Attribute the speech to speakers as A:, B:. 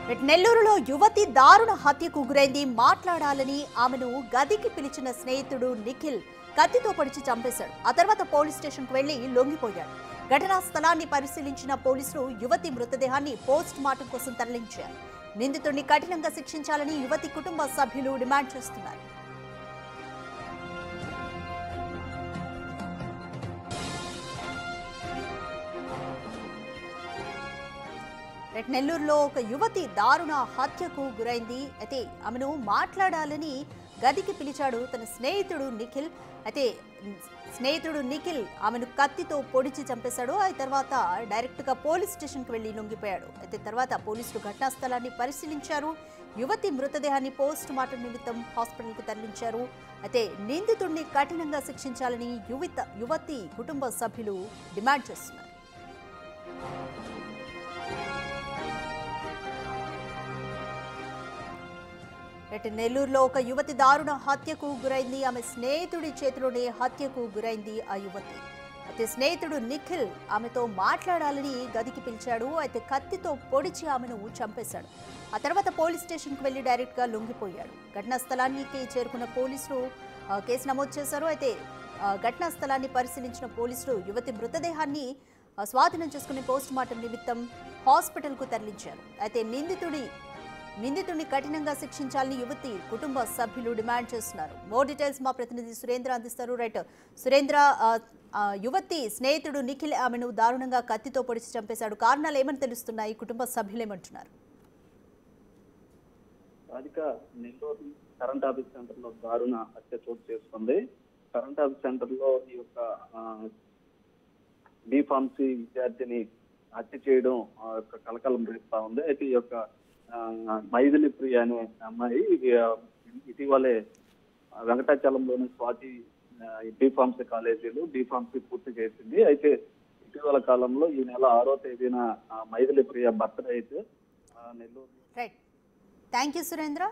A: నెల్లూరులో యువతి దారుణ హత్యకు గురైంది. మాట్లాడాలని ఆమెను గదికి పిలిచిన స్నేహితుడు నిఖిల్ కత్తితో పొడిచి చంపేశాడు. ఆ తర్వాత పోలీస్ స్టేషన్కు వెళ్లి లొంగిపోయాడు. ఘటనా స్థలాన్ని పరిశీలించిన పోలీసులు యువతి మృతదేహాన్ని పోస్ట్ మార్టం కోసం తరలించారు. నిందితుడిని కఠినంగా శిక్షించాలని యువతి కుటుంబ సభ్యులు డిమాండ్ చేస్తున్నారు. నెల్లూరులో ఒక యువతి దారుణ హత్యకు గురైంది. అయితే ఆమెను మాట్లాడాలని గదికి పిలిచాడు తన స్నేహితుడు నిఖిల్. అయితే స్నేహితుడు నిఖిల్ ఆమెను కత్తితో పొడిచి చంపేశాడు. ఆ తర్వాత డైరెక్ట్గా పోలీస్ స్టేషన్కి వెళ్లి లొంగిపోయాడు. అయితే తర్వాత పోలీసులు ఘటనా స్థలాన్ని పరిశీలించారు. యువతి మృతదేహాన్ని పోస్ట్ మార్టం నిమిత్తం హాస్పిటల్కు తరలించారు. అయితే నిందితుడిని కఠినంగా శిక్షించాలని యువతి కుటుంబ సభ్యులు డిమాండ్ చేస్తున్నారు. నెల్లూరులో ఒక యువతి దారుణ హత్యకు గురైంది. ఆమె స్నేహితుడి చేతిలోనే హత్యకు గురైంది ఆ యువతి. అయితే స్నేహితుడు నిఖిల్ ఆమెతో మాట్లాడాలని గదికి పిలిచాడు. అయితే కత్తితో పొడిచి ఆమెను చంపేశాడు. ఆ తర్వాత పోలీస్ స్టేషన్కి వెళ్లి డైరెక్ట్గా లొంగిపోయాడు. ఘటనా స్థలానికి చేరుకున్న పోలీసులు కేసు నమోదు చేశారు. అయితే ఘటనా స్థలాన్ని పరిశీలించిన పోలీసులు యువతి మృతదేహాన్ని స్వాధీనం చేసుకుని పోస్ట్ మార్టం నిమిత్తం హాస్పిటల్కు తరలించారు. అయితే నిందితుడిని కఠినంగా శిక్షించాలని యువతి కుటుంబ సభ్యులు డిమాండ్ చేస్తున్నారు. మోర్ డీటెయిల్స్ మా ప్రతినిధి సురేంద్ర అందిస్తారు. రైట్ సురేంద్ర, యువతి స్నేహితుడు నిఖిల్ ఆమెను దారుణంగా కత్తితో పొడిచి చంపేశాడు. కారణాలు ఏమని తెలుస్తున్నాయి? కుటుంబ సభ్యులు ఏమంటున్నారు?
B: నెల్లూరు కరెంట్ ఆఫీస్ సెంటర్ లో దారుణ హత్య చోటు చేసుకుంది. కరెంట్ ఆఫీస్ సెంటర్ లో ఈ యొక్క బీఫార్మసీ విద్యార్థిని హత్య చేయడం కలకలం రేపుతా ఉంది. అయితే ఈ యొక్క మైథిలి ప్రియ అనే అమ్మాయి ఇటీవలే వెంకటాచలంలోని స్వాతి బీఫార్మసీ కాలేజీలో బీఫార్మసీ పూర్తి చేసింది. అయితే ఇటీవల కాలంలో ఈ నెల 6వ తేదీన మైథిలి ప్రియ బర్త్డే అయితే Nellore.
A: Right, thank you Surendra.